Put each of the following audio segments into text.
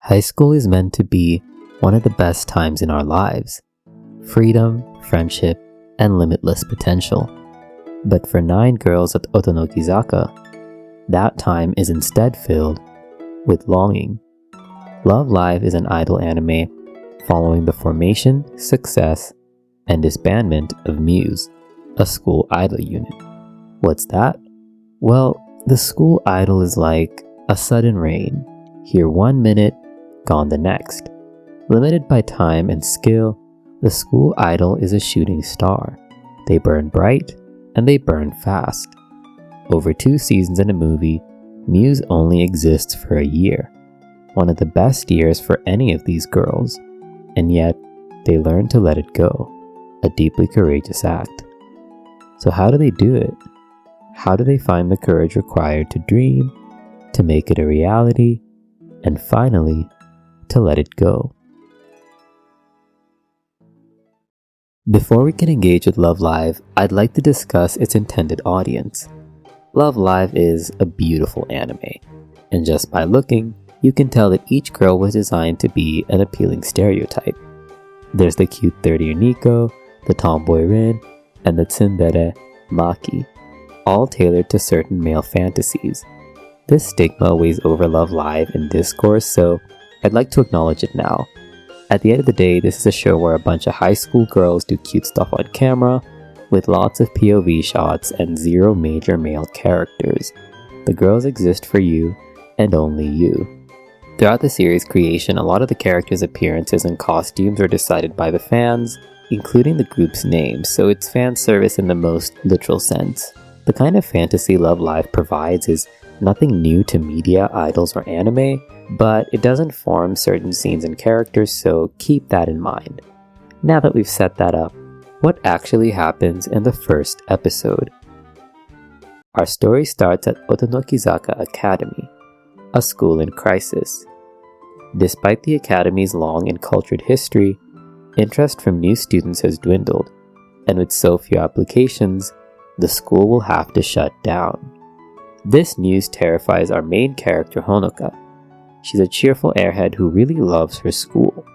High school is meant to be one of the best times in our lives. Freedom, friendship, and limitless potential. But for 9 girls at Otonokizaka, that time is instead filled with longing. Love Live is an idol anime following the formation, success, and disbandment of Muse, a school idol unit. What's that? Well, the school idol is like a sudden rain, here 1 minute, gone the next. Limited by time and skill, the school idol is a shooting star. They burn bright, and they burn fast. Over 2 seasons in a movie, Muse only exists for a year. One of the best years for any of these girls, and yet they learn to let it go, a deeply courageous act. So how do they do it? How do they find the courage required to dream, to make it a reality, and finally, to let it go? Before we can engage with Love Live, I'd like to discuss its intended audience. Love Live is a beautiful anime, and just by looking, you can tell that each girl was designed to be an appealing stereotype. There's the cute 30-year Nico, the tomboy Rin, and the tsundere Maki, all tailored to certain male fantasies. This stigma weighs over Love Live in discourse, so I'd like to acknowledge it now. At the end of the day, this is a show where a bunch of high school girls do cute stuff on camera, with lots of POV shots and 0 major male characters. The girls exist for you, and only you. Throughout the series creation, a lot of the characters' appearances and costumes are decided by the fans, including the group's name, so it's fan service in the most literal sense. The kind of fantasy Love Live provides is nothing new to media, idols, or anime, but it doesn't form certain scenes and characters, so keep that in mind. Now that we've set that up, what actually happens in the first episode? Our story starts at Otonokizaka Academy, a school in crisis. Despite the academy's long and cultured history, interest from new students has dwindled, and with so few applications, the school will have to shut down. This news terrifies our main character Honoka. She's a cheerful airhead who really loves her school.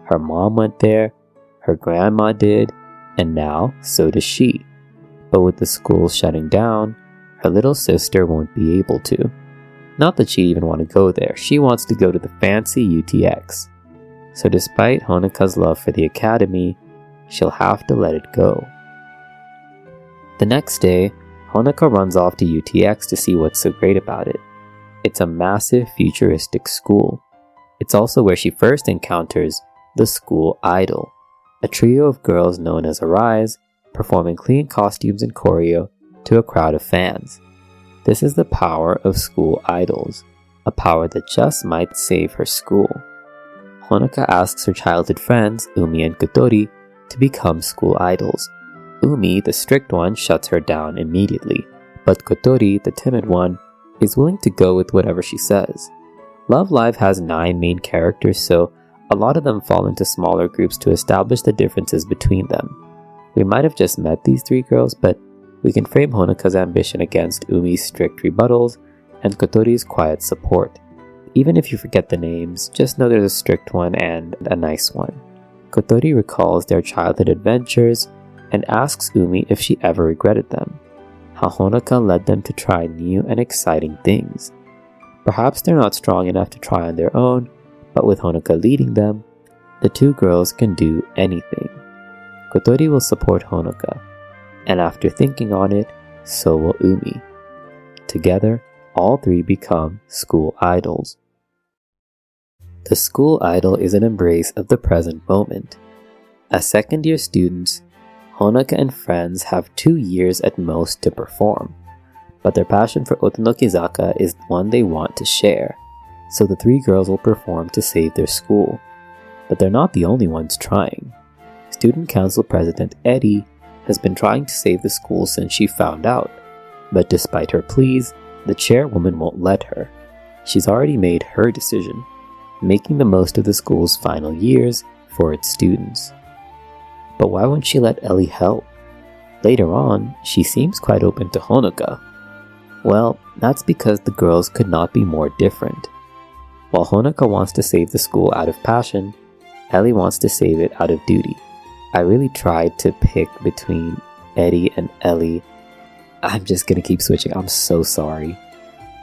Her mom went there, her grandma did, and now so does she. But with the school shutting down, her little sister won't be able to. Not that she'd even want to go there, she wants to go to the fancy UTX. So despite Honoka's love for the academy, she'll have to let it go. The next day, Honoka runs off to UTX to see what's so great about it. It's a massive futuristic school. It's also where she first encounters the school idol, a trio of girls known as Arise, performing clean costumes and choreo to a crowd of fans. This is the power of school idols, a power that just might save her school. Honoka asks her childhood friends, Umi and Kotori, to become school idols. Umi, the strict one, shuts her down immediately, but Kotori, the timid one, is willing to go with whatever she says. Love Live has 9 main characters, so a lot of them fall into smaller groups to establish the differences between them. We might have just met these 3 girls, but we can frame Honoka's ambition against Umi's strict rebuttals and Kotori's quiet support. Even if you forget the names, just know there's a strict one and a nice one. Kotori recalls their childhood adventures and asks Umi if she ever regretted them, how Honoka led them to try new and exciting things. Perhaps they're not strong enough to try on their own, but with Honoka leading them, the 2 girls can do anything. Kotori will support Honoka, and after thinking on it, so will Umi. Together, all 3 become school idols. The school idol is an embrace of the present moment. As second-year students, Honoka and friends have 2 years at most to perform, but their passion for Otonokizaka is one they want to share, so the 3 girls will perform to save their school. But they're not the only ones trying. Student Council President Eddie has been trying to save the school since she found out, but despite her pleas, the chairwoman won't let her. She's already made her decision, making the most of the school's final years for its students. But why won't she let Ellie help? Later on, she seems quite open to Honoka. Well, that's because the girls could not be more different. While Honoka wants to save the school out of passion, Ellie wants to save it out of duty. I really tried to pick between Eddie and Ellie. I'm just gonna keep switching, I'm so sorry.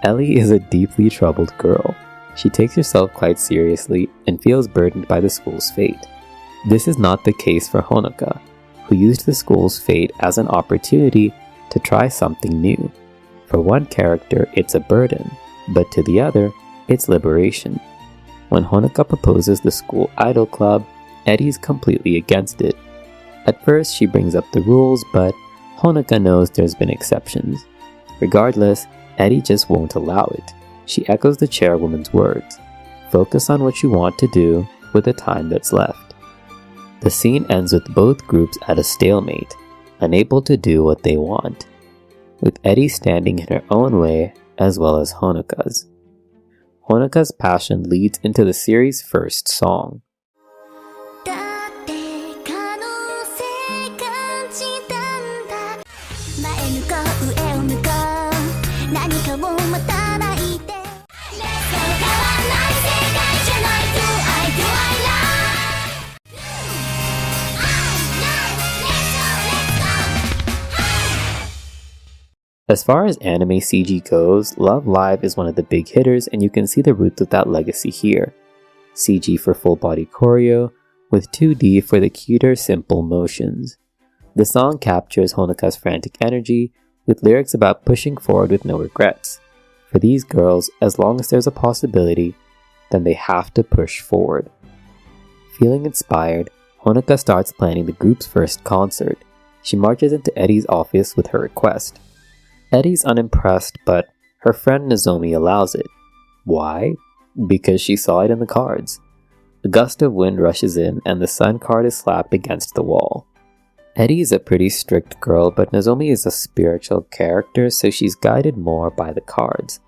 Ellie is a deeply troubled girl. She takes herself quite seriously and feels burdened by the school's fate. This is not the case for Honoka, who used the school's fate as an opportunity to try something new. For one character, it's a burden, but to the other, it's liberation. When Honoka proposes the school idol club, Eddie's completely against it. At first, she brings up the rules, but Honoka knows there's been exceptions. Regardless, Eddie just won't allow it. She echoes the chairwoman's words. Focus on what you want to do with the time that's left. The scene ends with both groups at a stalemate, unable to do what they want, with Eddie standing in her own way as well as Honoka's. Honoka's passion leads into the series' first song. As far as anime CG goes, Love Live is one of the big hitters, and you can see the roots of that legacy here. CG for full body choreo, with 2D for the cuter, simple motions. The song captures Honoka's frantic energy, with lyrics about pushing forward with no regrets. For these girls, as long as there's a possibility, then they have to push forward. Feeling inspired, Honoka starts planning the group's first concert. She marches into Eddie's office with her request. Eddie's unimpressed, but her friend Nozomi allows it. Why? Because she saw it in the cards. A gust of wind rushes in and the sun card is slapped against the wall. Eddie is a pretty strict girl, but Nozomi is a spiritual character, so she's guided more by the cards.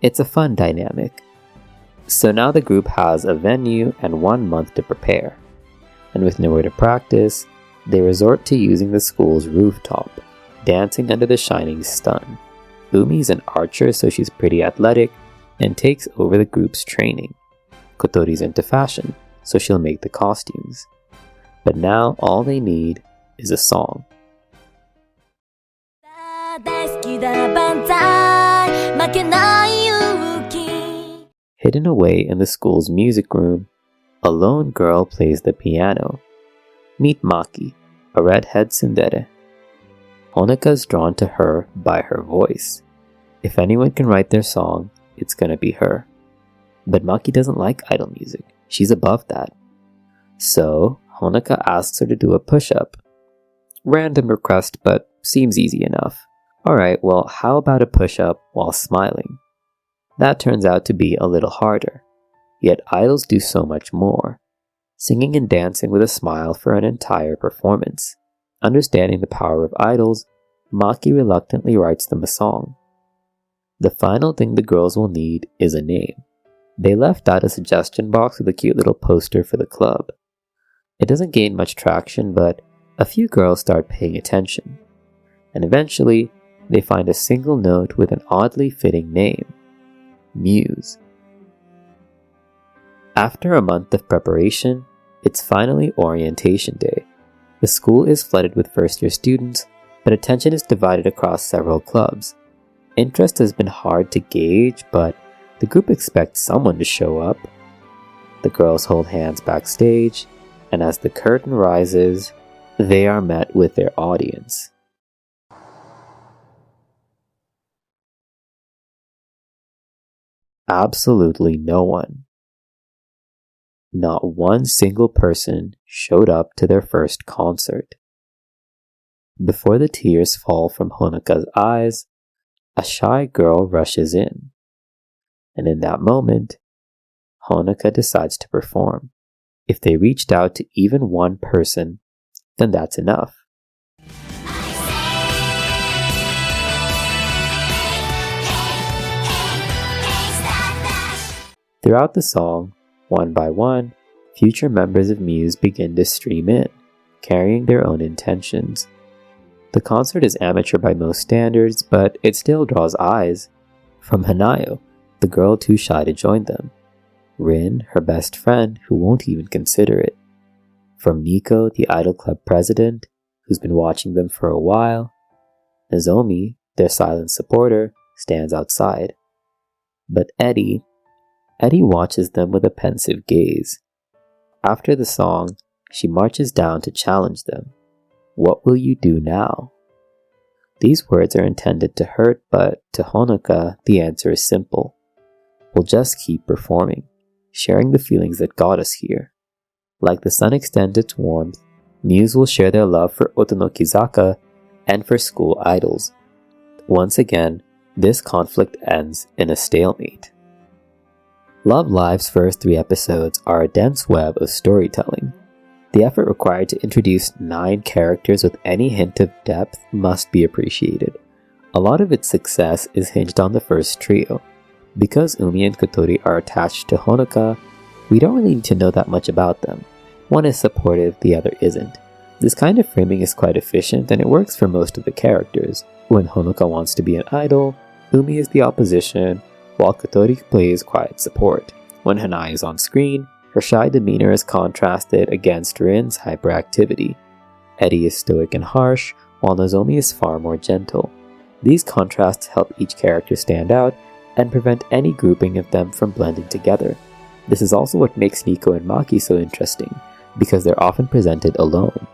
It's a fun dynamic. So now the group has a venue and 1 month to prepare. And with nowhere to practice, they resort to using the school's rooftop, dancing under the shining sun. Umi's an archer, so she's pretty athletic and takes over the group's training. Kotori's into fashion, so she'll make the costumes. But now all they need is a song. Hidden away in the school's music room, a lone girl plays the piano. Meet Maki, a redhead tsundere. Honoka's drawn to her by her voice. If anyone can write their song, it's gonna be her. But Maki doesn't like idol music. She's above that. So, Honoka asks her to do a push-up. Random request, but seems easy enough. Alright, well, how about a push-up while smiling? That turns out to be a little harder. Yet idols do so much more. Singing and dancing with a smile for an entire performance. Understanding the power of idols, Maki reluctantly writes them a song. The final thing the girls will need is a name. They left out a suggestion box with a cute little poster for the club. It doesn't gain much traction, but a few girls start paying attention. And eventually, they find a single note with an oddly fitting name. Muse. After a month of preparation, it's finally orientation day. The school is flooded with first-year students, but attention is divided across several clubs. Interest has been hard to gauge, but the group expects someone to show up. The girls hold hands backstage, and as the curtain rises, they are met with their audience. Absolutely no one. Not one single person showed up to their first concert. Before the tears fall from Honoka's eyes, a shy girl rushes in. And in that moment, Honoka decides to perform. If they reached out to even one person, then that's enough. Throughout the song, one by one, future members of Muse begin to stream in, carrying their own intentions. The concert is amateur by most standards, but it still draws eyes. From Hanayo, the girl too shy to join them. Rin, her best friend, who won't even consider it. From Nico, the idol club president, who's been watching them for a while. Nozomi, their silent supporter, stands outside. But Eddie watches them with a pensive gaze. After the song, she marches down to challenge them. What will you do now? These words are intended to hurt, but to Honoka, the answer is simple. We'll just keep performing, sharing the feelings that got us here. Like the sun extends its warmth, Muse will share their love for Otonokizaka and for school idols. Once again, this conflict ends in a stalemate. Love Live's first 3 episodes are a dense web of storytelling. The effort required to introduce 9 characters with any hint of depth must be appreciated. A lot of its success is hinged on the first trio. Because Umi and Kotori are attached to Honoka, we don't really need to know that much about them. One is supportive, the other isn't. This kind of framing is quite efficient and it works for most of the characters. When Honoka wants to be an idol, Umi is the opposition, while Kotori plays quiet support. When Hanai is on screen, her shy demeanor is contrasted against Rin's hyperactivity. Eddie is stoic and harsh, while Nozomi is far more gentle. These contrasts help each character stand out and prevent any grouping of them from blending together. This is also what makes Nico and Maki so interesting, because they're often presented alone.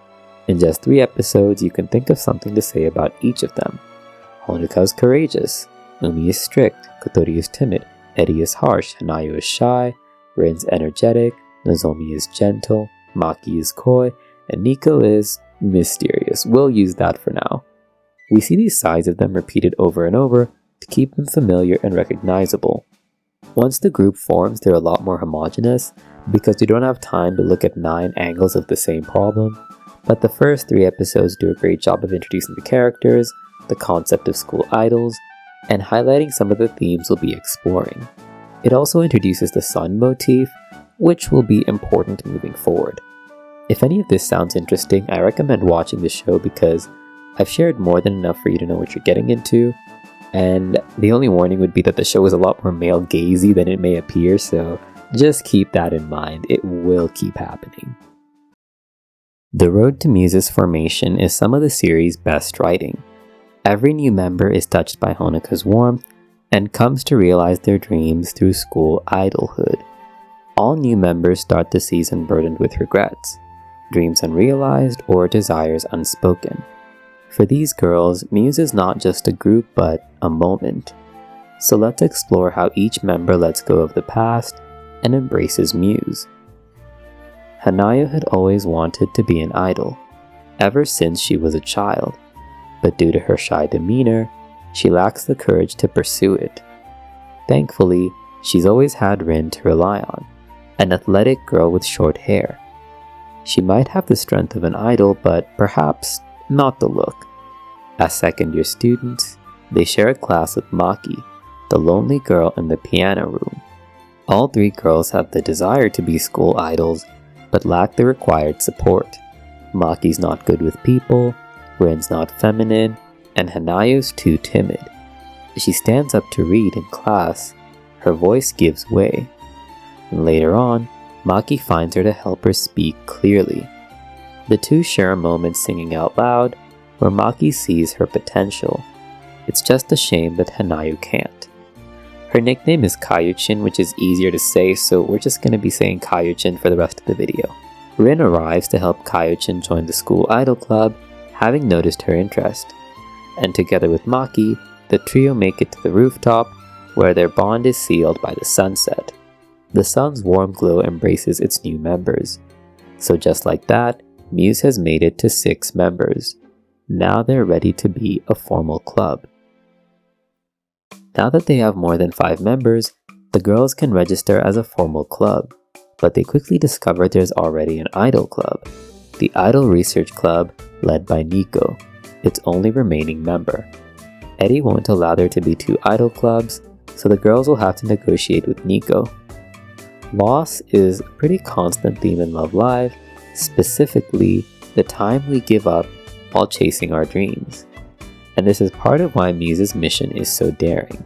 In just 3 episodes, you can think of something to say about each of them. Honoka is courageous, Umi is strict, Kotori is timid, Eddie is harsh, Hanayo is shy, Rin's energetic, Nozomi is gentle, Maki is coy, and Nico is mysterious. We'll use that for now. We see these sides of them repeated over and over to keep them familiar and recognizable. Once the group forms, they're a lot more homogeneous because you don't have time to look at 9 angles of the same problem, but the first 3 episodes do a great job of introducing the characters, the concept of school idols, and highlighting some of the themes we'll be exploring. It also introduces the sun motif, which will be important moving forward. If any of this sounds interesting, I recommend watching the show because I've shared more than enough for you to know what you're getting into, and the only warning would be that the show is a lot more male-gazy than it may appear, so just keep that in mind. It will keep happening. The road to Muse's formation is some of the series' best writing. Every new member is touched by Honoka's warmth and comes to realize their dreams through school idolhood. All new members start the season burdened with regrets, dreams unrealized, or desires unspoken. For these girls, Muse is not just a group but a moment. So let's explore how each member lets go of the past and embraces Muse. Hanayo had always wanted to be an idol, ever since she was a child, but due to her shy demeanor, she lacks the courage to pursue it. Thankfully, she's always had Rin to rely on, an athletic girl with short hair. She might have the strength of an idol, but perhaps not the look. As second-year students, they share a class with Maki, the lonely girl in the piano room. All 3 girls have the desire to be school idols, but lack the required support. Maki's not good with people, Rin's not feminine, and Hanayo's too timid. She stands up to read in class. Her voice gives way. And later on, Maki finds her to help her speak clearly. The 2 share a moment singing out loud, where Maki sees her potential. It's just a shame that Hanayo can't. Her nickname is Kayuchin, which is easier to say, so we're just going to be saying Kayuchin for the rest of the video. Rin arrives to help Kayuchin join the school idol club, having noticed her interest. And together with Maki, the trio make it to the rooftop, where their bond is sealed by the sunset. The sun's warm glow embraces its new members. So just like that, Muse has made it to 6 members. Now they're ready to be a formal club. Now that they have more than 5 members, the girls can register as a formal club, but they quickly discover there's already an idol club, the Idol Research Club, led by Nico, its only remaining member. Eddie won't allow there to be 2 idol clubs, so the girls will have to negotiate with Nico. Loss is a pretty constant theme in Love Live, specifically the time we give up while chasing our dreams. And this is part of why Muse's mission is so daring.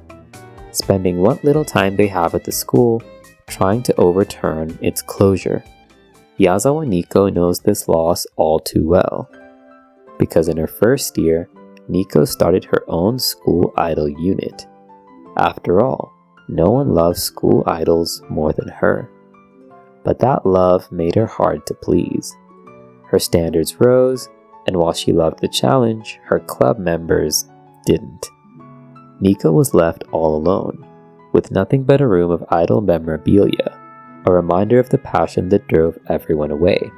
Spending what little time they have at the school, trying to overturn its closure. Yazawa Nico knows this loss all too well, because in her first year, Nico started her own school idol unit. After all, no one loves school idols more than her. But that love made her hard to please. Her standards rose, and while she loved the challenge, her club members didn't. Nico was left all alone, with nothing but a room of idol memorabilia, a reminder of the passion that drove everyone away.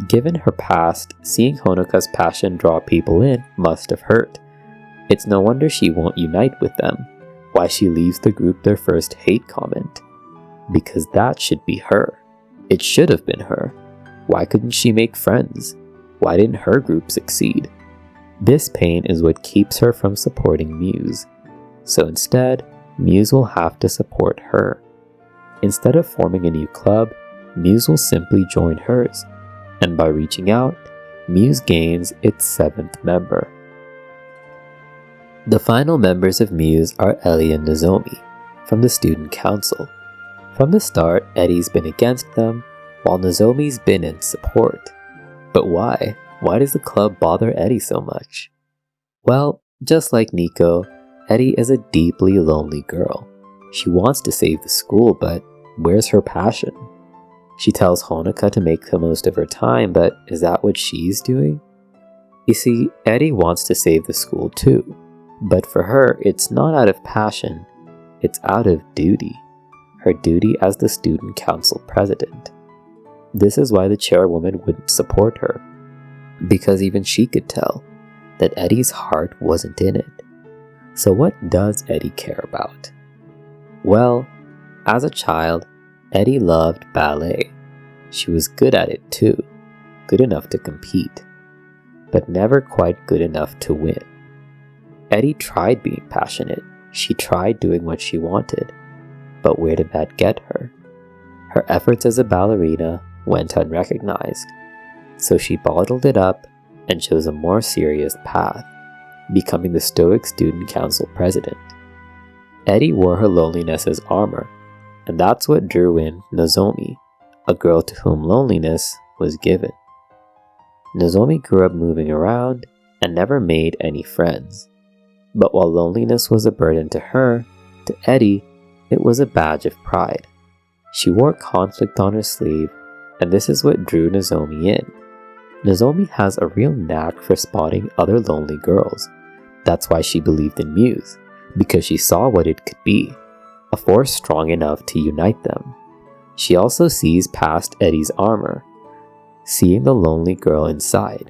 Given her past, seeing Honoka's passion draw people in must have hurt. It's no wonder she won't unite with them, why she leaves the group their first hate comment. Because that should be her. It should have been her. Why couldn't she make friends? Why didn't her group succeed? This pain is what keeps her from supporting Muse. So instead, Muse will have to support her. Instead of forming a new club, Muse will simply join hers. And by reaching out, Muse gains its 7th member. The final members of Muse are Ellie and Nozomi, from the student council. From the start, Eddie's been against them, while Nozomi's been in support. But why? Why does the club bother Eddie so much? Well, just like Nico, Eddie is a deeply lonely girl. She wants to save the school, but where's her passion? She tells Honoka to make the most of her time, but is that what she's doing? You see, Eddie wants to save the school too, but for her, it's not out of passion, it's out of duty. Her duty as the student council president. This is why the chairwoman wouldn't support her, because even she could tell that Eddie's heart wasn't in it. So what does Eddie care about? Well, as a child, Eddie loved ballet. She was good at it too, good enough to compete, but never quite good enough to win. Eddie tried being passionate, she tried doing what she wanted, but where did that get her? Her efforts as a ballerina went unrecognized, so she bottled it up and chose a more serious path, becoming the stoic student council president. Eddie wore her loneliness as armor, and that's what drew in Nozomi, a girl to whom loneliness was given. Nozomi grew up moving around and never made any friends. But while loneliness was a burden to her, to Eddie, it was a badge of pride. She wore conflict on her sleeve, and this is what drew Nozomi in. Nozomi has a real knack for spotting other lonely girls. That's why she believed in Muse, because she saw what it could be, a force strong enough to unite them. She also sees past Eddie's armor, seeing the lonely girl inside.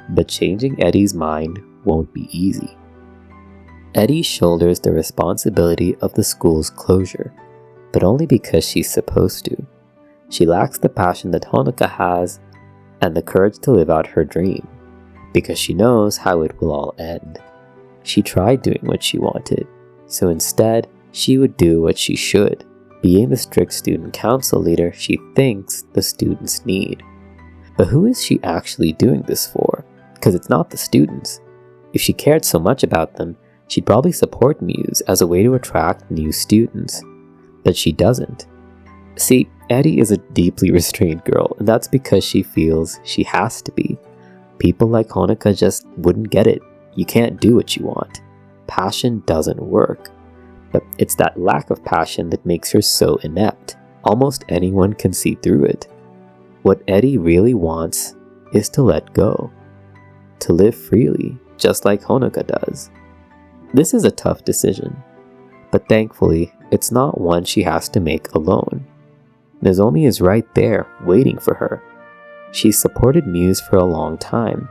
But changing Eddie's mind won't be easy. Eddie shoulders the responsibility of the school's closure, but only because she's supposed to. She lacks the passion that Honoka has and the courage to live out her dream, because she knows how it will all end. She tried doing what she wanted, so instead, she would do what she should, being the strict student council leader she thinks the students need. But who is she actually doing this for? Because it's not the students. If she cared so much about them, she'd probably support Muse as a way to attract new students. But she doesn't. See, Eddie is a deeply restrained girl, and that's because she feels she has to be. People like Honoka just wouldn't get it. You can't do what you want. Passion doesn't work. But it's that lack of passion that makes her so inept. Almost anyone can see through it. What Eddie really wants is to let go. To live freely, just like Honoka does. This is a tough decision, but thankfully, it's not one she has to make alone. Nozomi is right there, waiting for her. She's supported Muse for a long time,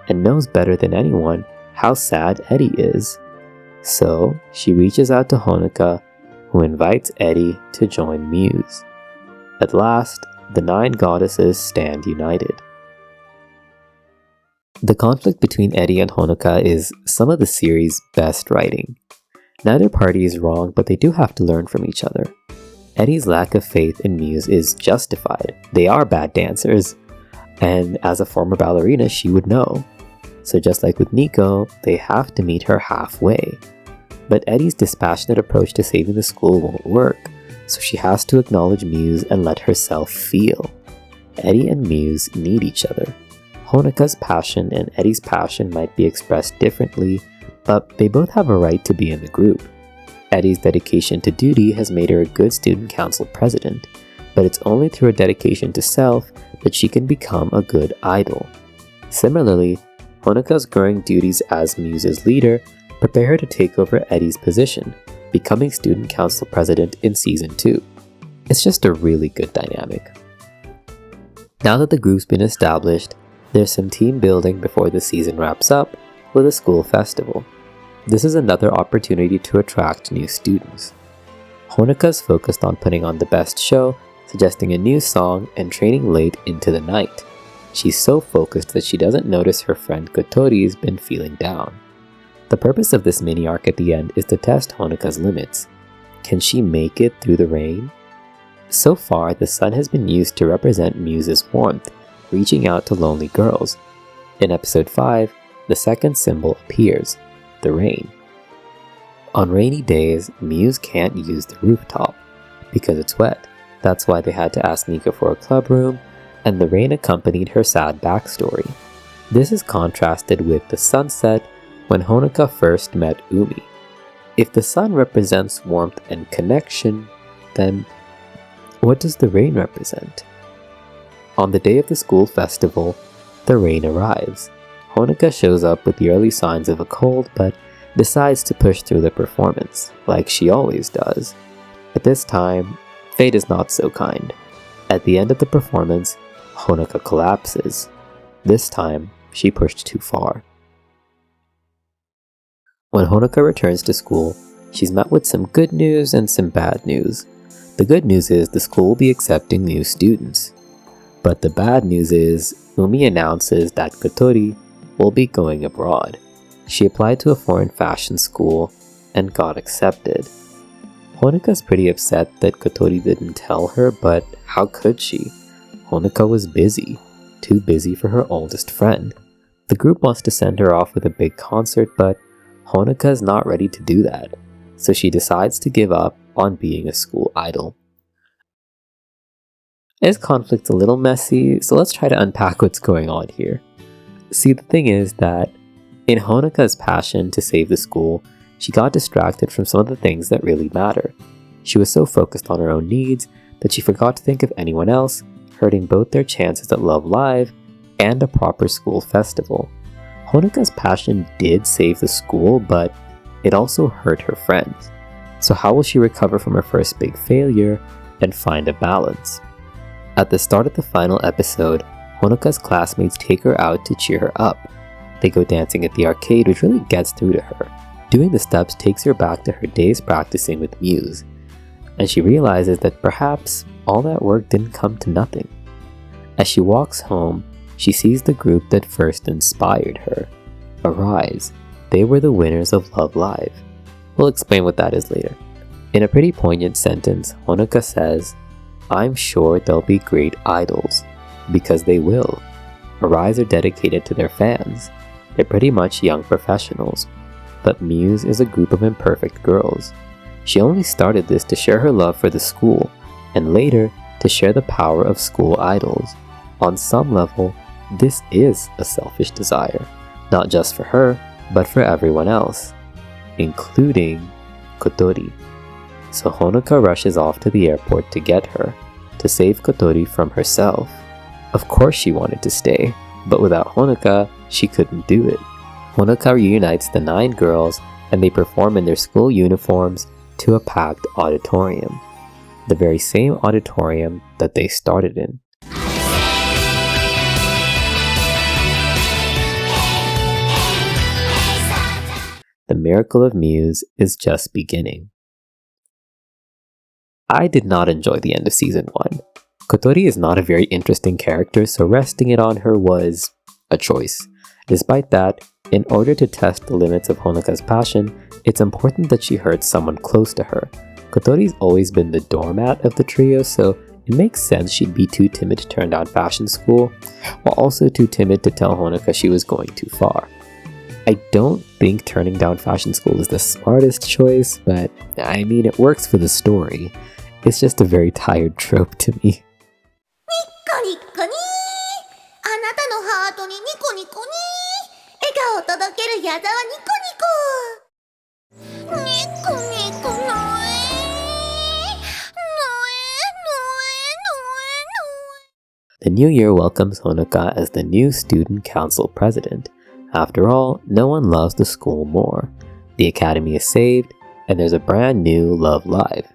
and knows better than anyone how sad Eddie is. So, she reaches out to Honoka, who invites Eddie to join Muse. At last, the 9 goddesses stand united. The conflict between Eddie and Honoka is some of the series' best writing. Neither party is wrong, but they do have to learn from each other. Eddie's lack of faith in Muse is justified. They are bad dancers, and as a former ballerina, she would know. So just like with Nico, they have to meet her halfway. But Eddie's dispassionate approach to saving the school won't work, so she has to acknowledge Muse and let herself feel. Eddie and Muse need each other. Honeka's passion and Eddie's passion might be expressed differently, but they both have a right to be in the group. Eddie's dedication to duty has made her a good student council president, but it's only through a dedication to self that she can become a good idol. Similarly, Honeka's growing duties as Muse's leader prepare her to take over Eddie's position, becoming student council president in season 2. It's just a really good dynamic. Now that the group's been established, there's some team building before the season wraps up with a school festival. This is another opportunity to attract new students. Honeka's focused on putting on the best show, suggesting a new song, and training late into the night. She's so focused that she doesn't notice her friend Kotori's been feeling down. The purpose of this mini arc at the end is to test Honeka's limits. Can she make it through the rain? So far, the sun has been used to represent Muse's warmth, reaching out to lonely girls. In episode 5, the second symbol appears, the rain. On rainy days, Muse can't use the rooftop because it's wet. That's why they had to ask Nika for a club room, and the rain accompanied her sad backstory. This is contrasted with the sunset when Honeka first met Umi. If the sun represents warmth and connection, then what does the rain represent? On the day of the school festival, the rain arrives. Honeka shows up with the early signs of a cold, but decides to push through the performance, like she always does. At this time, fate is not so kind. At the end of the performance, Honeka collapses. This time, she pushed too far. When Honeka returns to school, she's met with some good news and some bad news. The good news is the school will be accepting new students. But the bad news is Umi announces that Kotori will be going abroad. She applied to a foreign fashion school and got accepted. Honeka's pretty upset that Kotori didn't tell her, but how could she? Honeka was busy, too busy for her oldest friend. The group wants to send her off with a big concert, but Honeka is not ready to do that, so she decides to give up on being a school idol. This conflict's a little messy, so let's try to unpack what's going on here. See, the thing is that in Honeka's passion to save the school, she got distracted from some of the things that really matter. She was so focused on her own needs that she forgot to think of anyone else, hurting both their chances at Love Live and a proper school festival. Honeka's passion did save the school, but it also hurt her friends. So how will she recover from her first big failure and find a balance? At the start of the final episode, Honeka's classmates take her out to cheer her up. They go dancing at the arcade, which really gets through to her. Doing the steps takes her back to her days practicing with Muse, and she realizes that perhaps all that work didn't come to nothing. As she walks home, she sees the group that first inspired her, Arise. They were the winners of Love Live. We'll explain what that is later. In a pretty poignant sentence, Honeka says, "I'm sure they'll be great idols, because they will. Arise are dedicated to their fans. They're pretty much young professionals. But Muse is a group of imperfect girls. She only started this to share her love for the school, and later to share the power of school idols. On some level, this is a selfish desire, not just for her, but for everyone else, including Kotori." So Honeka rushes off to the airport to get her, to save Kotori from herself. Of course she wanted to stay, but without Honeka, she couldn't do it. Honeka reunites the 9 girls, and they perform in their school uniforms to a packed auditorium. The very same auditorium that they started in. The miracle of Muse is just beginning. I did not enjoy the end of season 1. Kotori is not a very interesting character, so resting it on her was a choice. Despite that, in order to test the limits of Honeka's passion, it's important that she hurts someone close to her. Kotori's always been the doormat of the trio, so it makes sense she'd be too timid to turn down fashion school, while also too timid to tell Honeka she was going too far. I don't think turning down fashion school is the smartest choice, but I mean, it works for the story. It's just a very tired trope to me. コニッコニー、あなたのハートにニコニコニー、笑顔を届ける矢沢ニコニコ、ニコニコのえ、のえ、のえ、のえ。 The new year welcomes Honoka as the new student council president. After all, no one loves the school more. The academy is saved, and there's a brand new Love Live.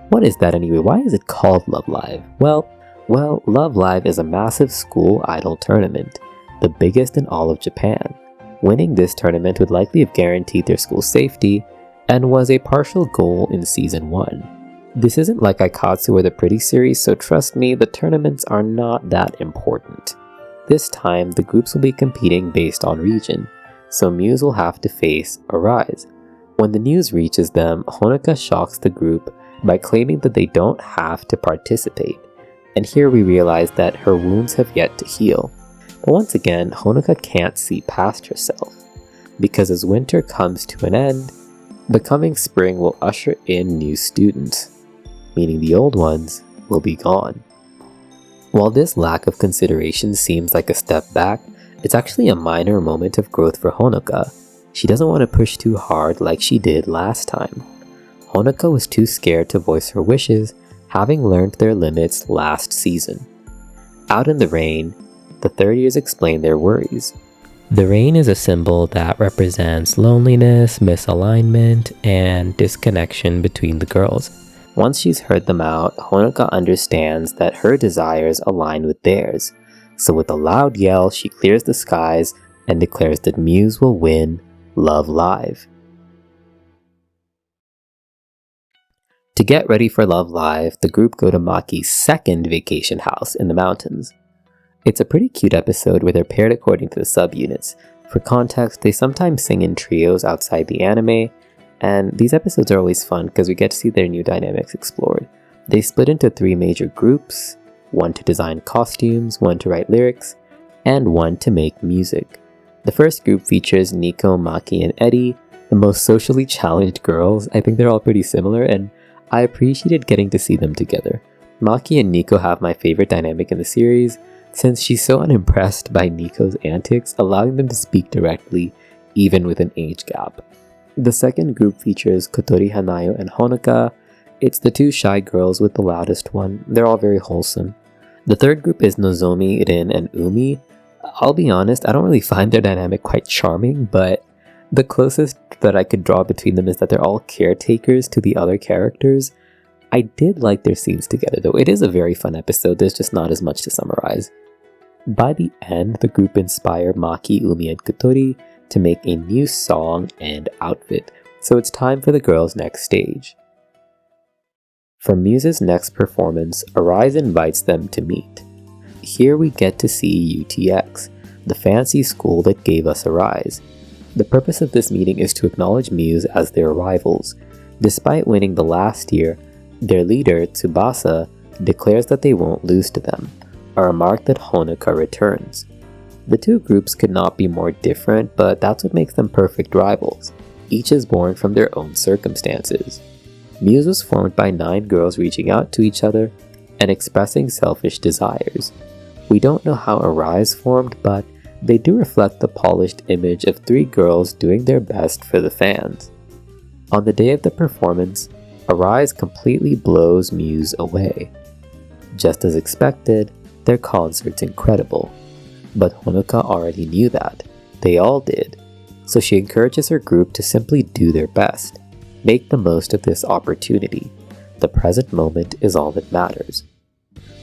What is that anyway? Why is it called Love Live? Well, Love Live is a massive school idol tournament, the biggest in all of Japan. Winning this tournament would likely have guaranteed their school's safety, and was a partial goal in Season 1. This isn't like Aikatsu or the Pretty series, so trust me, the tournaments are not that important. This time, the groups will be competing based on region, so Muse will have to face Arise. When the news reaches them, Honoka shocks the group by claiming that they don't have to participate, and here we realize that her wounds have yet to heal. But once again, Honoka can't see past herself, because as winter comes to an end, the coming spring will usher in new students, meaning the old ones will be gone. While this lack of consideration seems like a step back, it's actually a minor moment of growth for Honoka. She doesn't want to push too hard like she did last time. Honoka was too scared to voice her wishes, having learned their limits last season. Out in the rain, the third years explain their worries. The rain is a symbol that represents loneliness, misalignment, and disconnection between the girls. Once she's heard them out, Honoka understands that her desires align with theirs. So with a loud yell, she clears the skies and declares that Muse will win Love Live. To get ready for Love Live, the group go to Maki's second vacation house in the mountains. It's a pretty cute episode where they're paired according to the subunits. For context, they sometimes sing in trios outside the anime, and these episodes are always fun because we get to see their new dynamics explored. They split into 3 major groups, one to design costumes, one to write lyrics, and one to make music. The first group features Nico, Maki, and Eddie, the most socially challenged girls. I think they're all pretty similar, and I appreciated getting to see them together. Maki and Nico have my favorite dynamic in the series, since she's so unimpressed by Nico's antics, allowing them to speak directly, even with an age gap. The second group features Kotori Hanayo and Honoka. It's the 2 shy girls with the loudest one. They're all very wholesome. The third group is Nozomi, Rin, and Umi. I'll be honest, I don't really find their dynamic quite charming, but the closest that I could draw between them is that they're all caretakers to the other characters. I did like their scenes together though. It is a very fun episode, there's just not as much to summarize. By the end, the group inspired Maki, Umi, and Kotori to make a new song and outfit, so it's time for the girls' next stage. For Muse's next performance, Arise invites them to meet. Here we get to see UTX, the fancy school that gave us Arise. The purpose of this meeting is to acknowledge Muse as their rivals. Despite winning the last year, their leader, Tsubasa, declares that they won't lose to them, a remark that Honoka returns. The 2 groups could not be more different, but that's what makes them perfect rivals. Each is born from their own circumstances. Muse was formed by 9 girls reaching out to each other and expressing selfish desires. We don't know how Arise formed, but they do reflect the polished image of 3 girls doing their best for the fans. On the day of the performance, Arise completely blows Muse away. Just as expected, their concert's incredible. But Honoka already knew that. They all did. So she encourages her group to simply do their best. Make the most of this opportunity. The present moment is all that matters.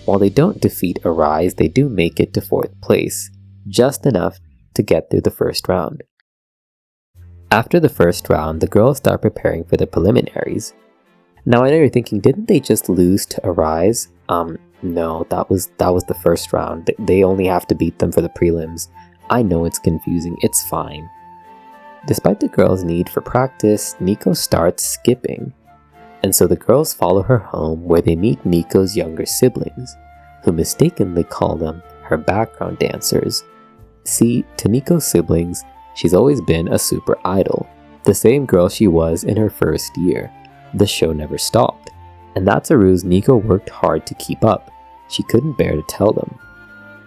While they don't defeat Arise, they do make it to 4th place, just enough to get through the first round. After the first round, the girls start preparing for the preliminaries. Now I know you're thinking, didn't they just lose to Arise? No, that was the first round. They only have to beat them for the prelims. I know it's confusing, it's fine. Despite the girls' need for practice, Nico starts skipping. And so the girls follow her home where they meet Nico's younger siblings, who mistakenly call them her background dancers. See, to Nico's siblings, she's always been a super idol, the same girl she was in her first year. The show never stopped. And that's a ruse Nico worked hard to keep up. She couldn't bear to tell them.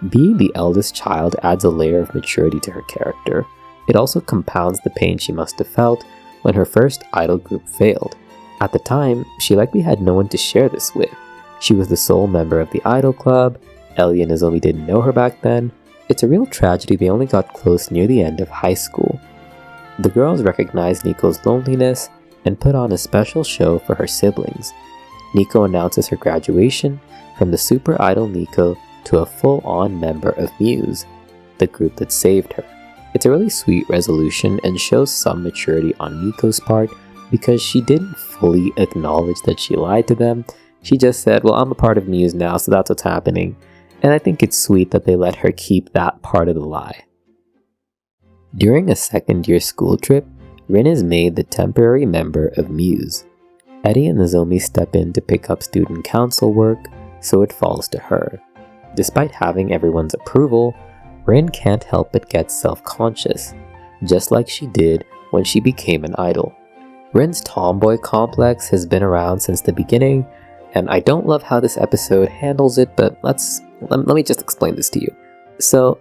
Being the eldest child adds a layer of maturity to her character. It also compounds the pain she must have felt when her first idol group failed. At the time, she likely had no one to share this with. She was the sole member of the idol club. Ellie and Nozomi didn't know her back then. It's a real tragedy they only got close near the end of high school. The girls recognized Nico's loneliness and put on a special show for her siblings. Nico announces her graduation from the super idol Nico to a full-on member of Muse, the group that saved her. It's a really sweet resolution and shows some maturity on Nico's part because she didn't fully acknowledge that she lied to them. She just said, well, I'm a part of Muse now, so that's what's happening. And I think it's sweet that they let her keep that part of the lie. During a second-year school trip, Rin is made the temporary member of Muse. Eddie and Nozomi step in to pick up student council work, so it falls to her. Despite having everyone's approval, Rin can't help but get self-conscious, just like she did when she became an idol. Rin's tomboy complex has been around since the beginning, and I don't love how this episode handles it, but let me just explain this to you. So,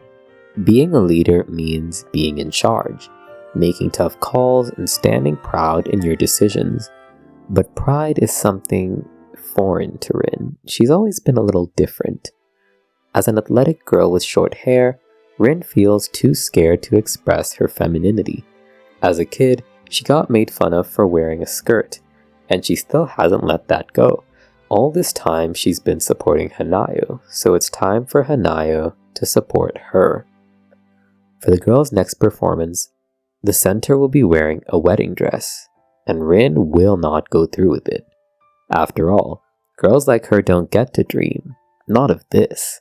being a leader means being in charge, making tough calls and standing proud in your decisions. But pride is something foreign to Rin. She's always been a little different. As an athletic girl with short hair, Rin feels too scared to express her femininity. As a kid, she got made fun of for wearing a skirt, and she still hasn't let that go. All this time, she's been supporting Hanayo, so it's time for Hanayo to support her. For the girls' next performance, the center will be wearing a wedding dress, and Rin will not go through with it. After all, girls like her don't get to dream. Not of this.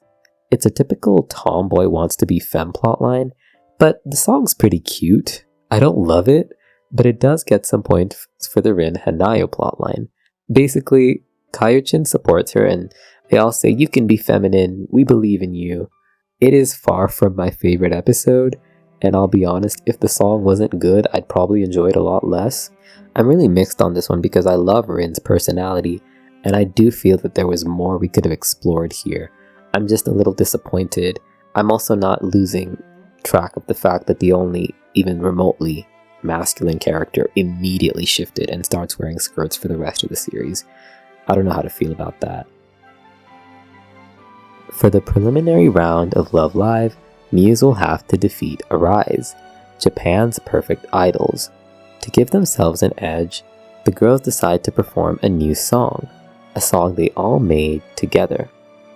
It's a typical tomboy wants to be femme plotline, but the song's pretty cute. I don't love it, but it does get some points for the Rin Hanayo plotline. Basically, Kayuchin supports her and they all say, "You can be feminine, we believe in you." It is far from my favorite episode, and I'll be honest, if the song wasn't good, I'd probably enjoy it a lot less. I'm really mixed on this one because I love Rin's personality, and I do feel that there was more we could have explored here. I'm just a little disappointed. I'm also not losing track of the fact that the only, even remotely, masculine character immediately shifted and starts wearing skirts for the rest of the series. I don't know how to feel about that. For the preliminary round of Love Live, Muse will have to defeat Arise, Japan's perfect idols. To give themselves an edge, the girls decide to perform a new song, a song they all made together.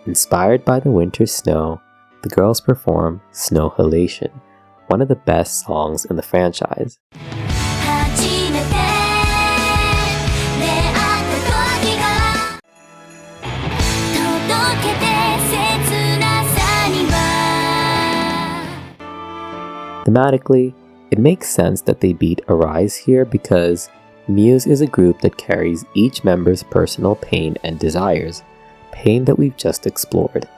Inspired by the winter snow, the girls perform Snow Halation, one of the best songs in the franchise. Thematically, it makes sense that they beat Arise here because Muse is a group that carries each member's personal pain and desires, pain that we've just explored.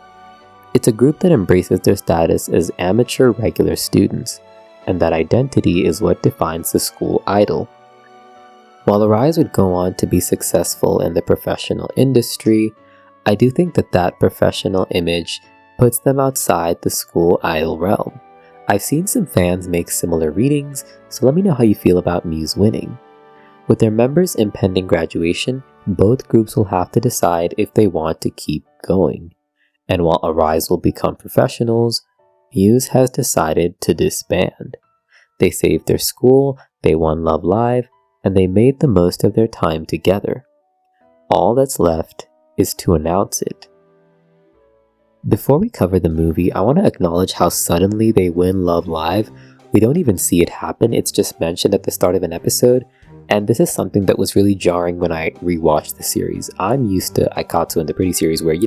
It's a group that embraces their status as amateur regular students, and that identity is what defines the school idol. While Arise would go on to be successful in the professional industry, I do think that professional image puts them outside the school idol realm. I've seen some fans make similar readings, so let me know how you feel about Muse winning. With their members' impending graduation, both groups will have to decide if they want to keep going. And while Arise will become professionals, Muse has decided to disband. They saved their school, they won Love Live, and they made the most of their time together. All that's left is to announce it. Before we cover the movie, I want to acknowledge how suddenly they win Love Live. We don't even see it happen, it's just mentioned at the start of an episode, and this is something that was really jarring when I rewatched the series. I'm used to Aikatsu and the Pretty series where,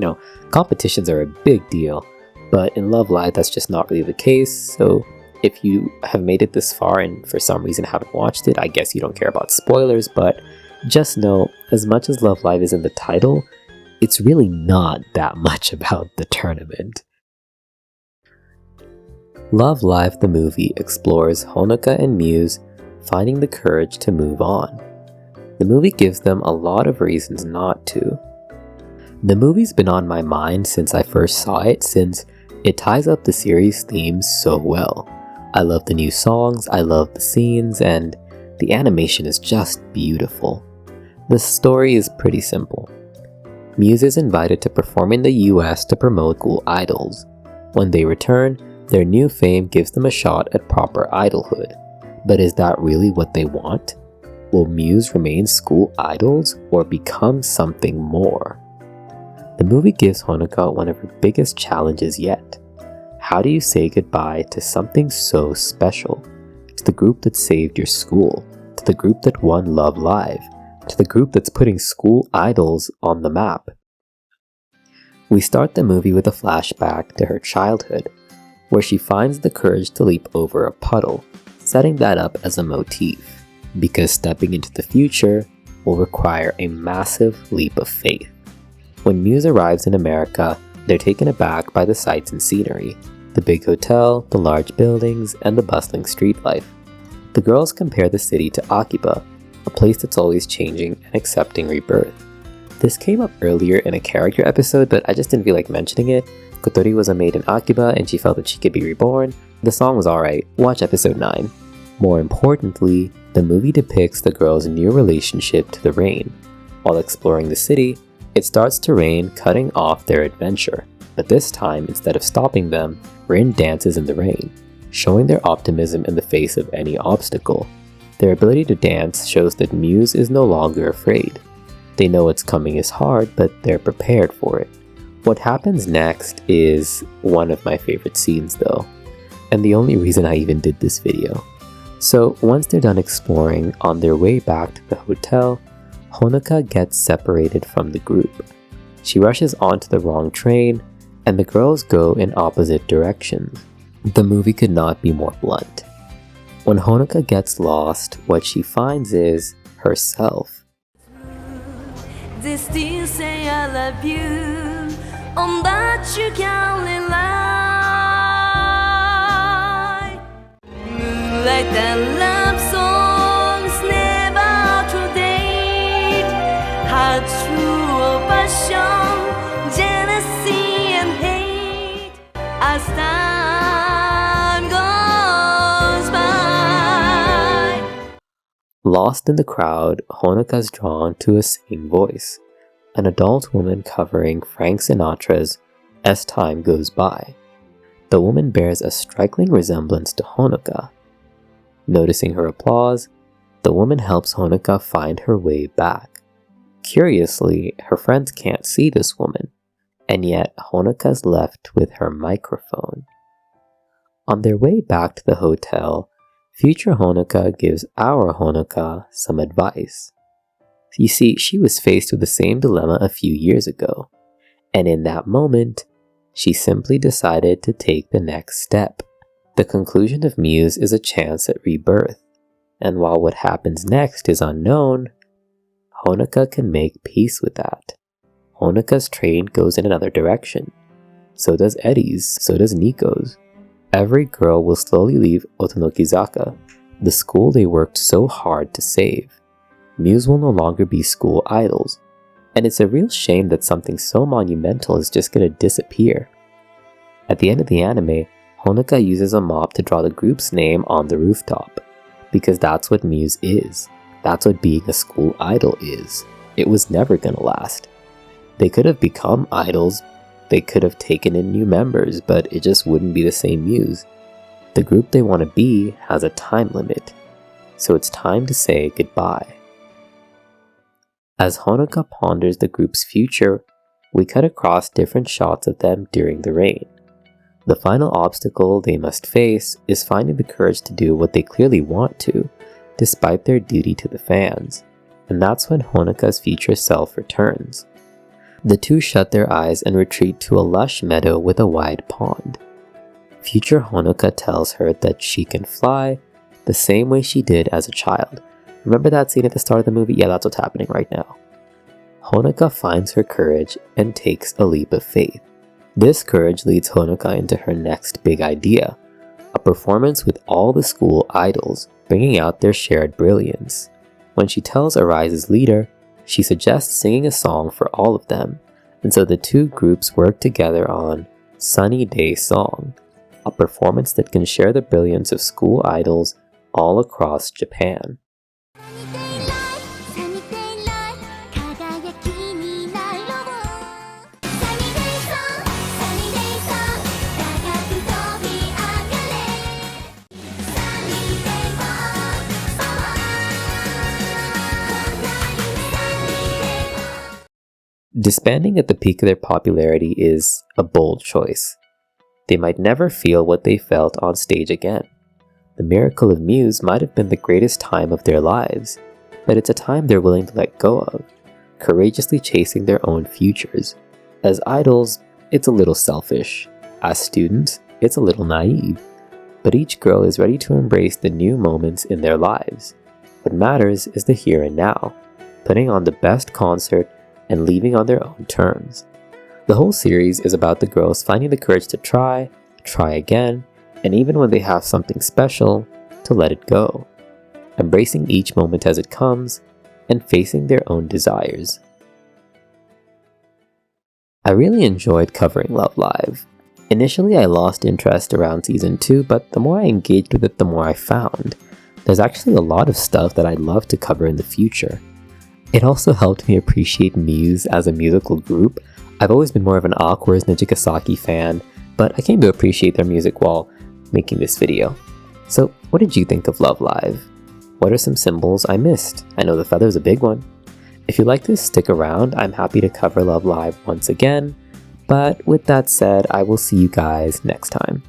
competitions are a big deal, but in Love Live that's just not really the case, so if you have made it this far and for some reason haven't watched it, I guess you don't care about spoilers, but just know, as much as Love Live is in the title, it's really not that much about the tournament. Love Live the movie explores Honoka and Muse finding the courage to move on. The movie gives them a lot of reasons not to. The movie's been on my mind since I first saw it, since it ties up the series themes so well. I love the new songs, I love the scenes, and the animation is just beautiful. The story is pretty simple. Muse is invited to perform in the US to promote school idols. When they return, their new fame gives them a shot at proper idolhood. But is that really what they want? Will Muse remain school idols or become something more? The movie gives Honoka one of her biggest challenges yet. How do you say goodbye to something so special? To the group that saved your school, to the group that won Love Live, to the group that's putting school idols on the map. We start the movie with a flashback to her childhood, where she finds the courage to leap over a puddle, setting that up as a motif, because stepping into the future will require a massive leap of faith. When Muse arrives in America, they're taken aback by the sights and scenery, the big hotel, the large buildings, and the bustling street life. The girls compare the city to Akiba, a place that's always changing and accepting rebirth. This came up earlier in a character episode, but I just didn't feel like mentioning it. Kotori was a maid in Akiba and she felt that she could be reborn. The song was alright. Watch episode 9. More importantly, the movie depicts the girls' new relationship to the rain. While exploring the city, it starts to rain, cutting off their adventure. But this time, instead of stopping them, Rin dances in the rain, showing their optimism in the face of any obstacle. Their ability to dance shows that Muse is no longer afraid. They know what's coming is hard, but they're prepared for it. What happens next is one of my favorite scenes though, and the only reason I even did this video. So once they're done exploring, on their way back to the hotel, Honoka gets separated from the group. She rushes onto the wrong train, and the girls go in opposite directions. The movie could not be more blunt. When Honoka gets lost, what she finds is herself. They still say I love you, on that you can rely. Moonlight and love songs never out of date. Hearts full of passion, jealousy and hate. As time goes by. Lost in the crowd, Honoka's drawn to a singing voice, an adult woman covering Frank Sinatra's As Time Goes By. The woman bears a striking resemblance to Honoka. Noticing her applause, the woman helps Honoka find her way back. Curiously, her friends can't see this woman, and yet Honoka's left with her microphone. On their way back to the hotel, future Honoka gives our Honoka some advice. You see, she was faced with the same dilemma a few years ago, and in that moment, she simply decided to take the next step. The conclusion of Muse is a chance at rebirth, and while what happens next is unknown, Honoka can make peace with that. Honoka's train goes in another direction. So does Eddie's, so does Nico's. Every girl will slowly leave Otonokizaka, the school they worked so hard to save. Muse will no longer be school idols, and it's a real shame that something so monumental is just gonna disappear. At the end of the anime, Honoka uses a mop to draw the group's name on the rooftop, because that's what Muse is. That's what being a school idol is. It was never gonna last. They could have become idols, they could have taken in new members, but it just wouldn't be the same Muse. The group they want to be has a time limit, so it's time to say goodbye. As Honoka ponders the group's future, we cut across different shots of them during the rain. The final obstacle they must face is finding the courage to do what they clearly want to, despite their duty to the fans, and that's when Honoka's future self returns. The two shut their eyes and retreat to a lush meadow with a wide pond. Future Honoka tells her that she can fly the same way she did as a child. Remember that scene at the start of the movie? Yeah, that's what's happening right now. Honoka finds her courage and takes a leap of faith. This courage leads Honoka into her next big idea, a performance with all the school idols, bringing out their shared brilliance. when she tells Arise's leader, she suggests singing a song for all of them, and so the two groups work together on Sunny Day Song, a performance that can share the brilliance of school idols all across Japan. Disbanding at the peak of their popularity is a bold choice. They might never feel what they felt on stage again. The miracle of Muse might have been the greatest time of their lives, but it's a time they're willing to let go of, courageously chasing their own futures. As idols, it's a little selfish. As students, it's a little naive. But each girl is ready to embrace the new moments in their lives. What matters is the here and now, putting on the best concert and leaving on their own terms. The whole series is about the girls finding the courage to try again, and even when they have something special, to let it go, embracing each moment as it comes, and facing their own desires. I really enjoyed covering Love Live. Initially I lost interest around season 2, but the more I engaged with it, the more I found. There's actually a lot of stuff that I'd love to cover in the future. It also helped me appreciate Muse as a musical group. I've always been more of an Awkward's Nijigasaki fan, but I came to appreciate their music while making this video. So, what did you think of Love Live? What are some symbols I missed? I know the feather's a big one. If you like this, stick around. I'm happy to cover Love Live once again. But with that said, I will see you guys next time.